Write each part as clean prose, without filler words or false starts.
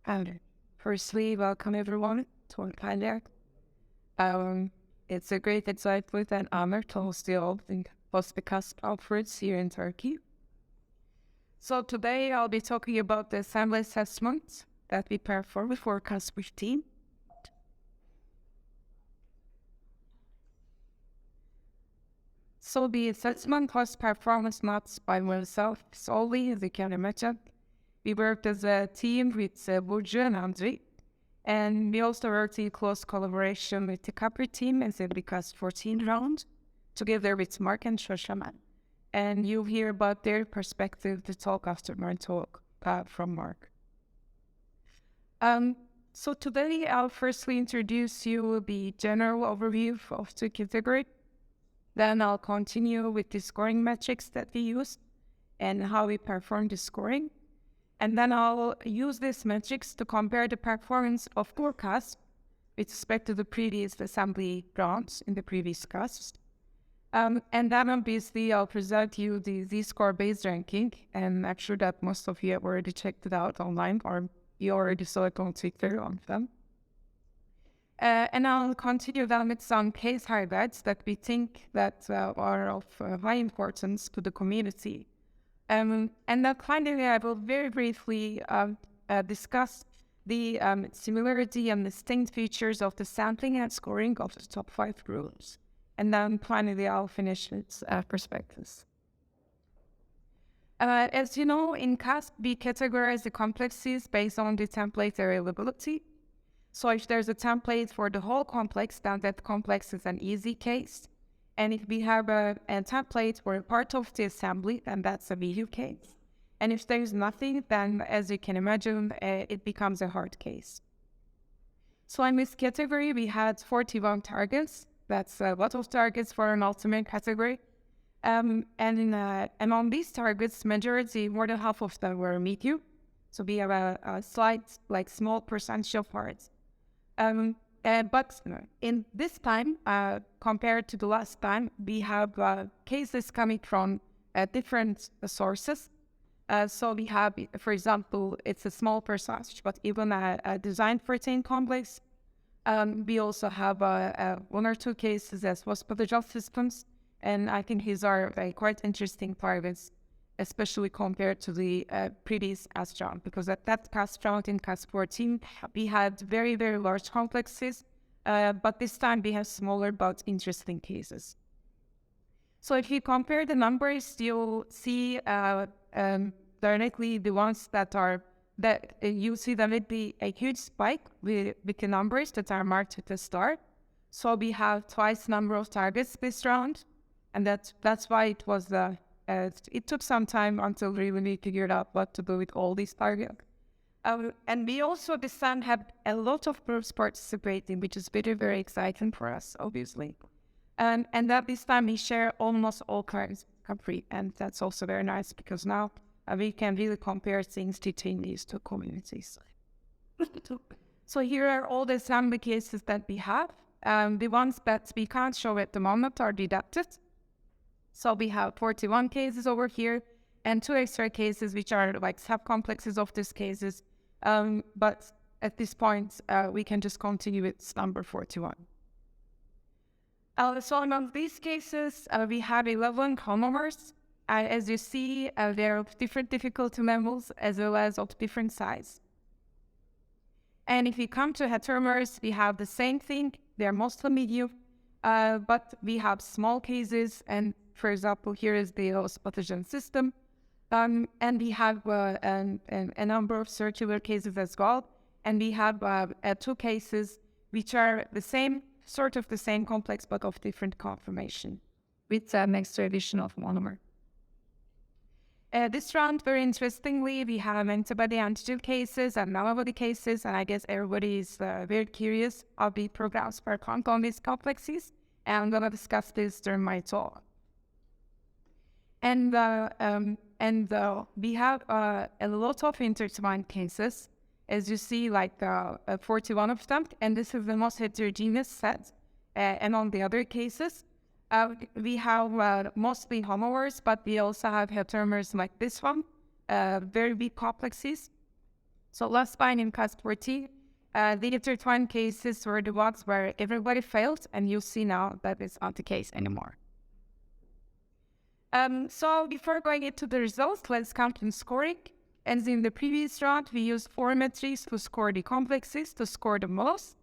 And firstly, welcome everyone to Untitled. It's a great excitement and honor to host the opening of the CASP conference here in Turkey. So today I'll be talking about the assembly assessment that we performed for CASP15. So the assessment was performed not by myself solely, as you can imagine. We worked as a team with Burcu and Andre, and we also worked in close collaboration with the CAPRI team as in the CASP14 round, together with Mark and Shoshaman. And you'll hear about their perspective to talk after my talk from Mark. So today I'll firstly introduce you the general overview of the category. Then I'll continue with the scoring metrics that we use and how we perform the scoring. And then I'll use these metrics to compare the performance of core CASP with respect to the previous assembly rounds in the previous CASPs. And then obviously I'll present you the Z-score based ranking, and I'm sure that most of you have already checked it out online or you already saw it on Twitter on them. And I'll continue then with some case highlights that we think that are of high importance to the community. And then finally, I will very briefly discuss the similarity and distinct features of the sampling and scoring of the top 5 groups. And then finally, I'll finish with perspectives. As you know, in CASP, we categorize the complexities based on the template availability. So if there's a template for the whole complex, then that complex is an easy case. And if we have a template for a part of the assembly, then that's a medium case. And if there's nothing, then as you can imagine, it becomes a hard case. So in this category, we had 41 targets. That's a lot of targets for an ultimate category. And on these targets, majority, more than half of them were medium. So we have a slight, small percentage of parts. But in this time, compared to the last time, we have cases coming from different sources. So we have, for example, it's a small percentage, but even a design protein complex. We also have 1 or 2 cases as hospital systems, and I think these are quite interesting targets, especially compared to the previous CASP round, because at that CASP round in CASP14, we had very, very large complexes, but this time we have smaller but interesting cases. So if you compare the numbers, you'll see directly the ones that you see that it be a huge spike with the numbers that are marked at the start. So we have twice number of targets this round, and that's why it was it took some time until we really figured out what to do with all these targets. And we also this time have a lot of groups participating, which is very, very exciting for us, obviously. And that this time we share almost all kinds of free, and that's also very nice because now we can really compare things between these 2 communities. So here are all the assembly cases that we have. The ones that we can't show at the moment are deducted. So we have 41 cases over here and 2 extra cases, which are subcomplexes of these cases. But at this point, we can just continue with number 41. So among these cases, we have 11 Heteromers. As you see, they're of different difficulty levels as well as of different size. And if we come to Heteromers, we have the same thing. They're mostly medium, but we have small cases. And for example, here is the host pathogen system. And we have a number of circular cases as well. And we have 2 cases which are the same, sort of the same complex, but of different conformation with an extra addition of monomer. This round, very interestingly, we have antibody-antigen cases and nanobody cases, and I guess everybody is very curious how the programs performed on these complexes, and I'm going to discuss this during my talk. And we have a lot of intertwined cases, as you see, 41 of them, and this is the most heterogeneous set. And on the other cases, we have mostly Heteromers, but we also have Heteromers like this one, very big complexes. So last line in CASP14, the intertwined cases were the ones where everybody failed, and you see now that it's not the case anymore. So before going into the results, let's count on scoring. As in the previous round, we used 4 metrics to score the complexes, to score the models.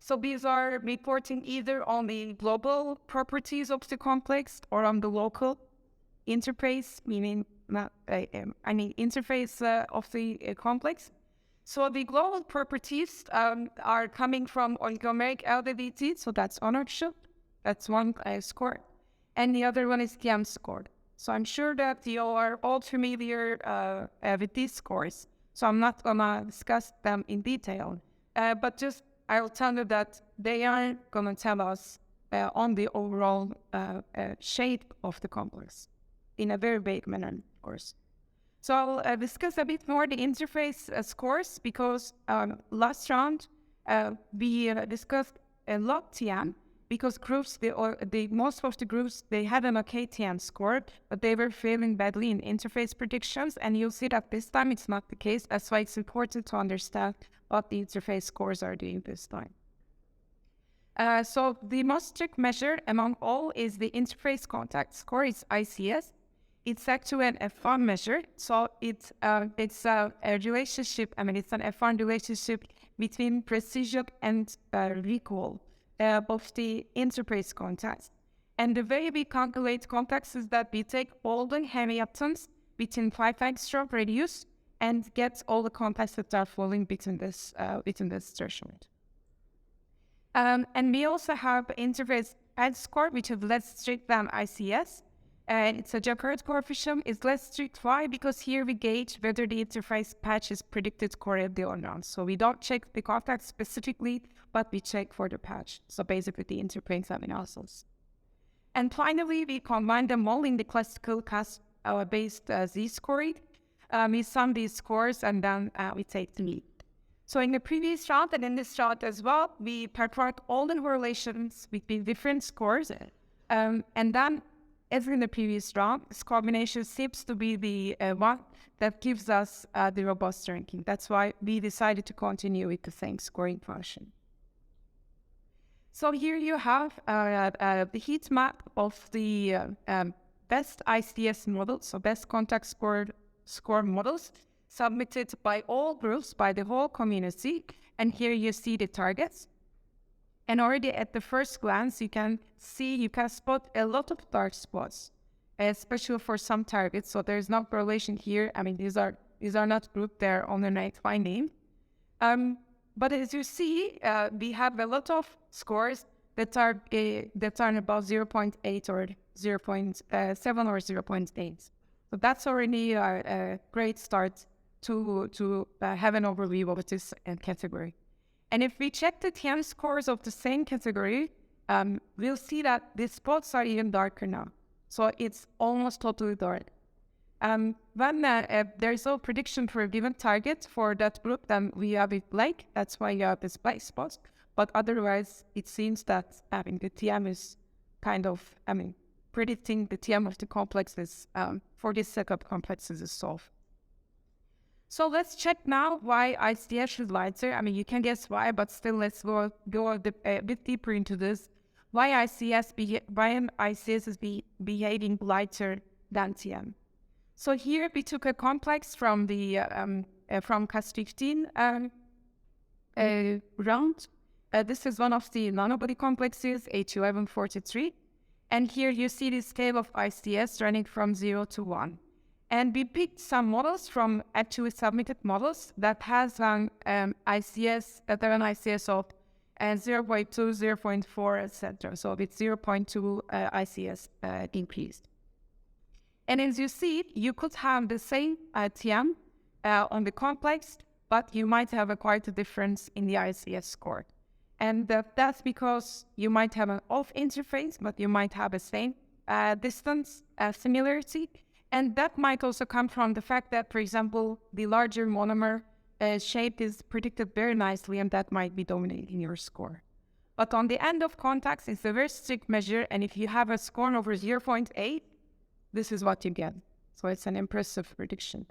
So these are reporting either on the global properties of the complex or on the local interface, meaning interface of the complex. So the global properties are coming from oligomeric LDDT, so that's ownership. That's one score. And the other one is TM score. So I'm sure that you are all familiar with these scores. So I'm not going to discuss them in detail. But just I'll tell you that they are going to tell us on the overall shape of the complex in a very vague manner, of course. So I'll discuss a bit more the interface scores because last round we discussed a lot TM because groups, the most of the groups, they had an okay TM score, but they were failing badly in interface predictions. And you'll see that this time it's not the case. That's why it's important to understand what the interface scores are doing this time. So the most strict measure among all is the interface contact score. It's ICS. It's actually an F1 measure. So it's a relationship. It's an F1 relationship between precision and recall of the interface contacts. And the way we calculate contacts is that we take all the heavy atoms within 5 angstrom radius and get all the contacts that are falling between this threshold. And we also have interface edge score, which is less strict than ICS. And it's a Jacquard coefficient. It's less strict. Why? Because here we gauge whether the interface patch is predicted correctly or not. So we don't check the contact specifically, but we check for the patch. So basically the interface analysis. And finally, we combine them all in the classical CASP-based z-scoring. We sum these scores and then we take the mean. So in the previous round and in this round as well, we performed all the correlations between different scores. And then, as in the previous round, this combination seems to be the one that gives us the robust ranking. That's why we decided to continue with the same scoring function. So here you have the heat map of the best ICS models, so best contact score models, submitted by all groups, by the whole community. And here you see the targets. And already at the first glance, you can spot a lot of dark spots, especially for some targets. So there's no correlation here. These are not grouped, they're underneath by name. But as you see, we have a lot of scores that are about 0.8 or 0.7 or 0.8. So that's already a great start to have an overview of this category. And if we check the TM scores of the same category, we'll see that the spots are even darker now. So it's almost totally dark. When there's no prediction for a given target for that group, then we have it black. That's why you have this black spots. But otherwise, it seems that the TM is kind of, predicting the TM of the complexes for this set of complexes is solved. So let's check now why ICS is lighter. You can guess why, but still let's go a bit deeper into this. Why ICS is behaving lighter than TM. So here we took a complex from the from CASP15 round. This is one of the nanobody complexes, H1143. And here you see the scale of ICS running from 0 to 1. And we picked some models from actually submitted models that has an ICS, that are an ICS of 0.2, 0.4, etc. So with 0.2 ICS increased. And as you see, you could have the same TM on the complex, but you might have quite a difference in the ICS score. And that's because you might have an off interface, but you might have the same distance similarity. And that might also come from the fact that, for example, the larger monomer shape is predicted very nicely, and that might be dominating your score. But on the end of contacts, it's a very strict measure, and if you have a score over 0.8, this is what you get. So it's an impressive prediction.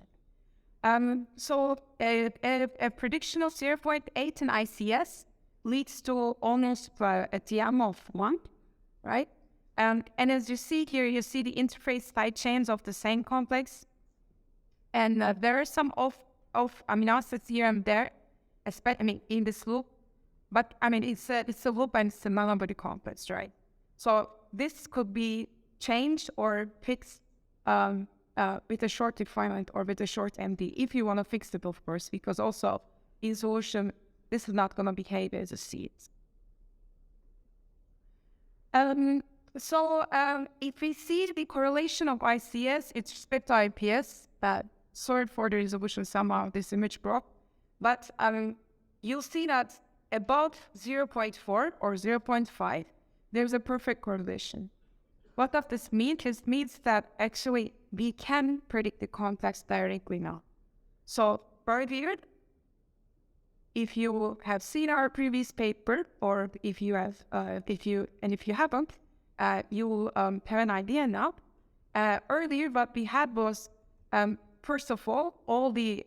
So a prediction of 0.8 in ICS leads to almost a TM of 1, right? And as you see here, you see the interface side chains of the same complex. And there are some of amino acids here and there, especially in this loop. But it's a loop and it's a nanobody complex, right? So this could be changed or fixed with a short refinement or with a short MD, if you want to fix it, of course, because also in solution, this is not going to behave as a seed. If we see the correlation of ICS, it's respect to IPS, sorry for the resolution somehow, this image broke, but you'll see that above 0.4 or 0.5, there's a perfect correlation. What does this mean? It means that actually we can predict the complex directly now. So earlier, if you have seen our previous paper, or if you have, if you haven't, you will have an idea now. Earlier, what we had was, first of all the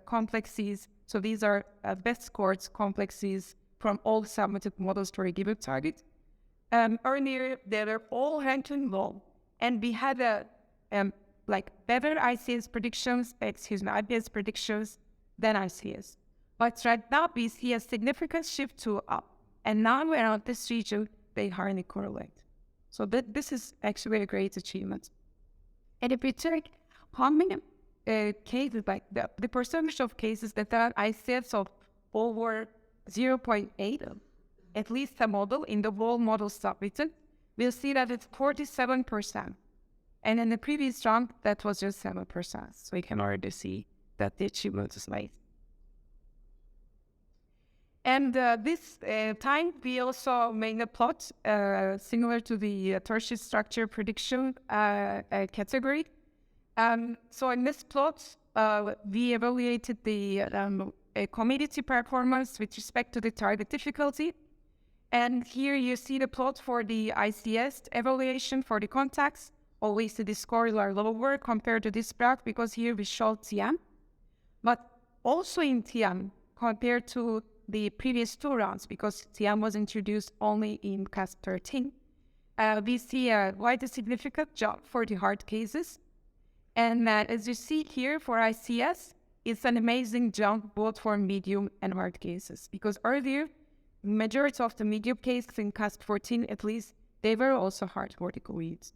complexes. So these are best scored complexes from all submitted models for a given target. Earlier, they were all ranking low, and we had better ICS predictions, IPS predictions than ICS. But right now, we see a significant shift to up, and now around this region, they hardly correlate. So this is actually a great achievement. And if we check how many cases, like the percentage of cases that are ICS of over 0.8, at least a model in the whole model submitted, we'll see that it's 47%. And in the previous round, that was just 7%. So you can already see that the achievement is made. And this time, we also made a plot similar to the tertiary structure prediction category. So in this plot, we evaluated the commodity performance with respect to the target difficulty. And here you see the plot for the ICS evaluation for the contacts. Always the scores are lower compared to this graph because here we showed TM. But also in TM compared to the previous 2 rounds, because TM was introduced only in CASP14, we see quite a significant jump for the hard cases. And as you see here for ICS, it's an amazing jump both for medium and hard cases, because earlier, majority of the medium cases in CASP14, at least, they were also hard cortical reads.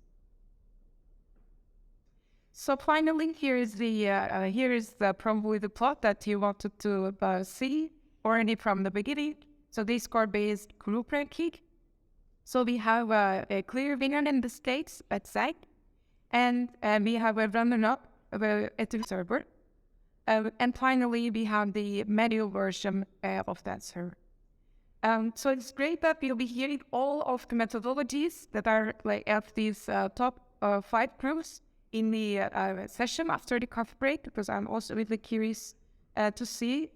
So finally, here is probably the plot that you wanted to see already from the beginning. So this score-based group ranking. So we have a clear winner in the States at SAG, and we have a runner-up at the server. And finally, we have the manual version of that server. So it's great that we'll be hearing all of the methodologies that are at these top 5 groups in the session after the coffee break, because I'm also really curious to see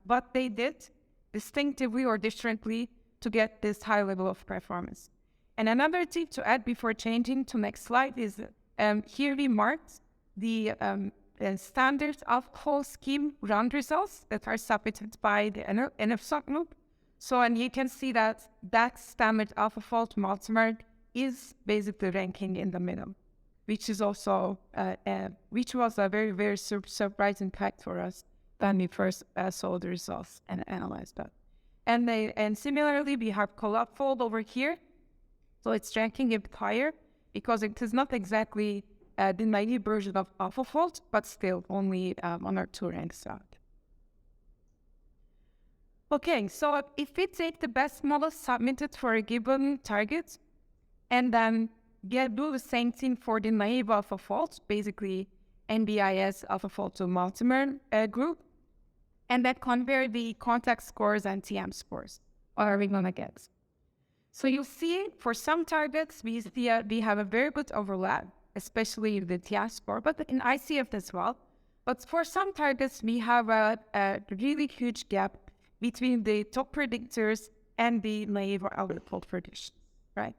what they did distinctively or differently to get this high level of performance. And another thing to add before changing to next slide is here we marked the standard alcohol scheme round results that are submitted by the NF subgroup. So, and you can see that that standard alpha fault multimer is basically ranking in the middle, which is also, which was a very, very surprising fact for us when we first saw the results and analyzed that. And similarly, we have collab fold over here. So it's ranking a bit higher because it is not exactly the naive version of AlphaFold, but still only 1 or 2 ranks out. Okay, so if we take the best model submitted for a given target and then do the same thing for the naive AlphaFold, basically NBIS AlphaFold to multimer group, and then compare the contact scores and TM scores, what are we gonna get? So you see, for some targets, we have a very good overlap, especially in the TM score, but in ICF as well. But for some targets, we have a really huge gap between the top predictors and the naive or AlphaFold predictions, right?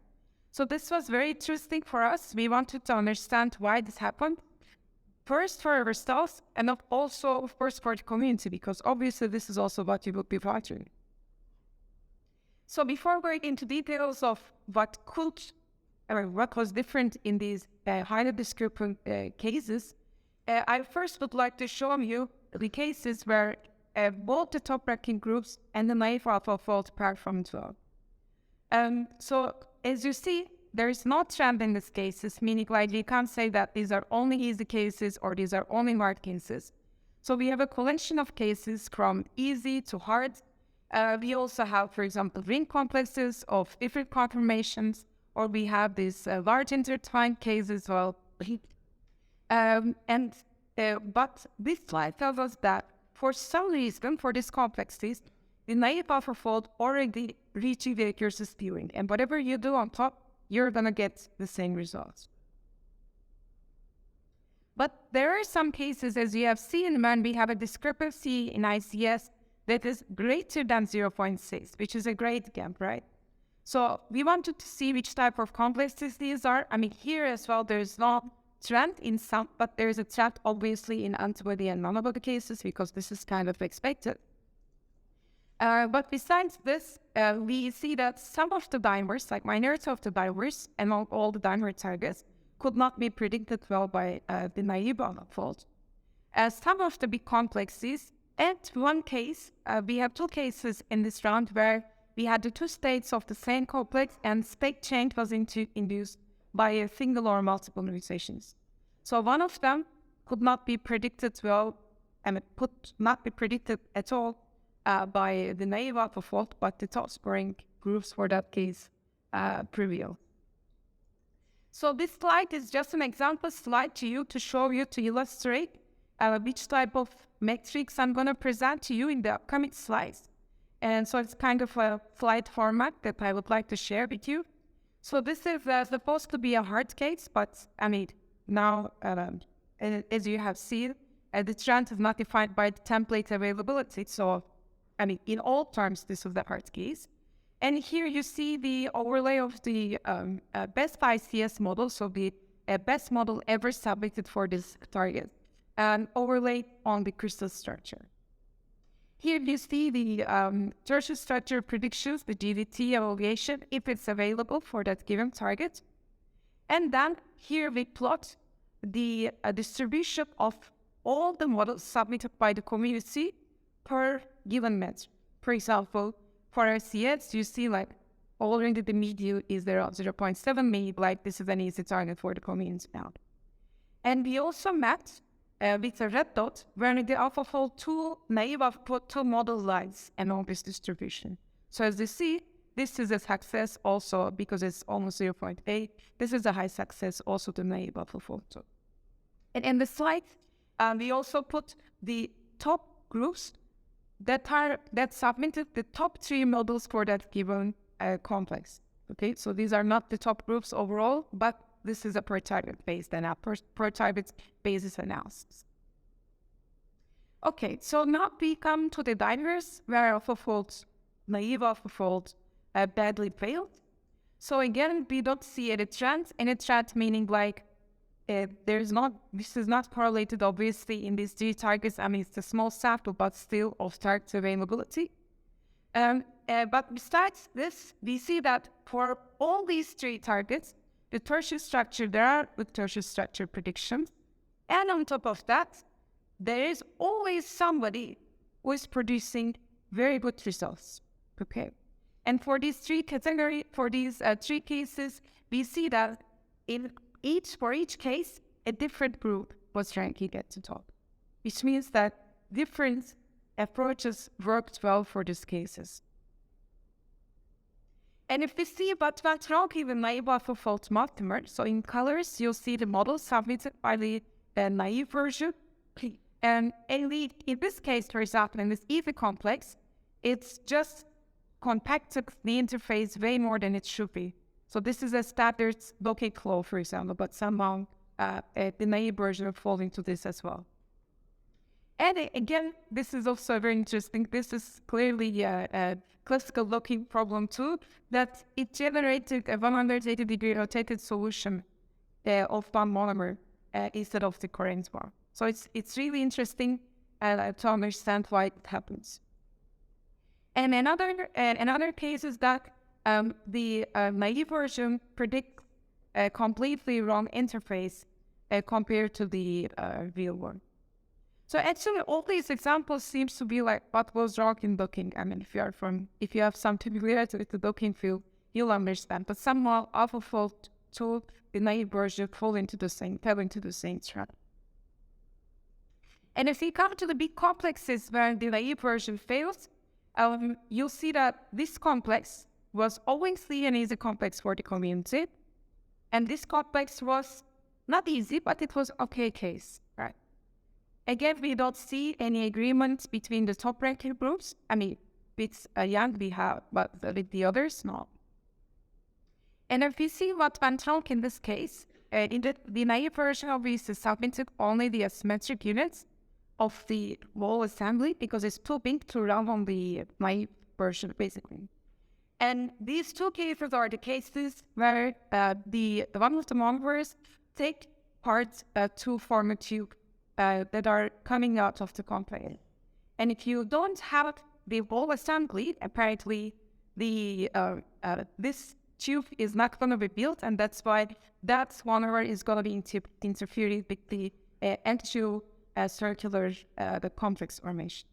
So this was very interesting for us. We wanted to understand why this happened. first for ourselves and also, of course, for the community, because obviously this is also what you would be writing. So before going into details of what was different in these highly discrepant cases, I first would like to show you the cases where both the top ranking groups and the naive alpha fold performed well. So as you see, there is no trend in these cases, meaning like you can't say that these are only easy cases or these are only hard cases. So we have a collection of cases from easy to hard. We also have, for example, ring complexes of different conformations, or we have these large intertwined cases as well. But this slide tells us that for some reason, for these complexities, the naive alpha fold already reaching the accuracy skewing, and whatever you do on top, you're going to get the same results. But there are some cases, as you have seen, when we have a discrepancy in ICS that is greater than 0.6, which is a great gap, right? So we wanted to see which type of complexes these are. I mean, here as well, there's no trend in some, but there's a trend obviously in antibody and nanobody cases, because this is kind of expected. But besides this, we see that some of the dimers, like minority of the dimers among all the dimer targets, could not be predicted well by the naive alpha fold. Some of the big complexes, and one case, we have two cases in this round where we had the two states of the same complex and spec change was induced by a single or multiple mutations. So one of them could not be predicted well, and it could not be predicted at all by the naive alpha fold, but the top scoring groups for that case prevail. So this slide is just an example slide to you to show you, to illustrate which type of metrics I'm going to present to you in the upcoming slides. And so it's kind of a slide format that I would like to share with you. So this is supposed to be a hard case, but I mean, now, as you have seen, the trend is not defined by the template availability. So, I mean, in all terms, this is the hard case. And here you see the overlay of the best ICS model, so the best model ever submitted for this target, and overlaid on the crystal structure. Here you see the tertiary structure predictions, the GDT evaluation, if it's available for that given target. And then here we plot the distribution of all the models submitted by the community per given metric. For example, for ICS, you see like already the median is around 0.7, maybe like this is an easy target for the community now. And we also mapped with a red dot where the AlphaFold 2 naive alpha 2 model lies along this distribution. So as you see, this is a success also because it's almost 0.8. This is a high success also to naive AlphaFold 2. And in the slide, we also put the top groups that submitted the top 3 models for that given complex. Okay, so these are not the top groups overall, but this is a per target based and per target basis analysis. Okay, so now we come to the dimers where AlphaFold, naive AlphaFold badly failed. So again, we don't see any trend meaning like this is not correlated obviously in these 3 targets. I mean, it's a small sample, but still of target availability. But besides this, we see that for all these 3 targets, the tertiary structure, there are with tertiary structure predictions. And on top of that, there is always somebody who is producing very good results. Okay. And for these 3 categories, for these 3 cases, we see that for each case, a different group was ranking at the top, which means that different approaches worked well for these cases. And if we see what went wrong in the naive AlphaFold multimer, so in colors, you'll see the model submitted by the naive version. And in this case, for example, in this easy complex, it's just compacted the interface way more than it should be. So this is a standard locate flow, for example, but somehow the naive version will fall into this as well. And again, this is also very interesting. This is clearly a classical locking problem too, that it generated a 180-degree rotated solution of one monomer instead of the current one. So it's really interesting to understand why it happens. And another case is that the naive version predicts a completely wrong interface compared to the real one. So actually, all these examples seems to be like what was wrong in docking. I mean, if you have some familiarity with the docking field, you'll understand. But somehow, AlphaFold to the naive version fell into the same trap. And if you come to the big complexes where the naive version fails, you'll see that this complex was always an easy complex for the community, and this complex was not easy, but it was okay case, right? Again, we don't see any agreement between the top-ranking groups. I mean, with Young we have, but with the others, no. And if we see what went wrong in this case, in the naive version obviously submitted only the asymmetric units of the whole assembly because it's too big to run on the naive version, basically. And these two cases are the cases where the one of the monomers take part to form a tube that are coming out of the component. And if you don't have the whole assembly, apparently the this tube is not going to be built, and that's why that monomer is going to be interfering with the actual circular the complex formation.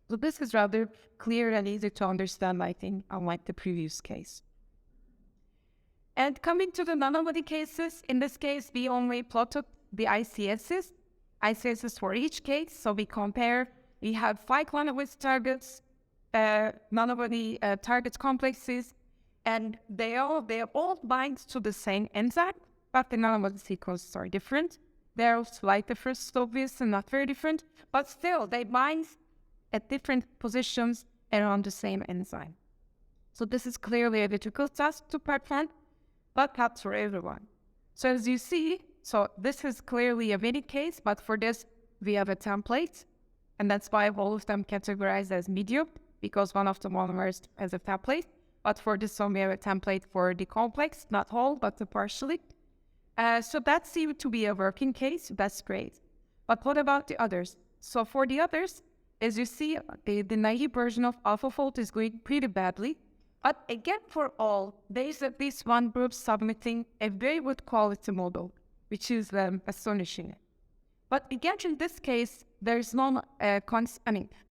So this is rather clear and easy to understand, I think, unlike the previous case. And coming to the nanobody cases, in this case, we only plotted the ICSs for each case. So we compare, we have 5 nanobody targets, nanobody target complexes, and they all bind to the same enzyme, but the nanobody sequences are different. They're slight difference, obvious and not very different, but still they bind at different positions around the same enzyme. So this is clearly a difficult task to perform, but not for everyone. So as you see, so this is clearly a mini case, but for this we have a template, and that's why all of them categorized as medium, because one of the monomers has a template. But for this one we have a template for the complex, not whole, but partially. So that seemed to be a working case. That's great. But what about the others? So for the others, as you see, the naive version of AlphaFold is going pretty badly. But again, for all, there is at least one group submitting a very good quality model, which is astonishing. But again, in this case, there is no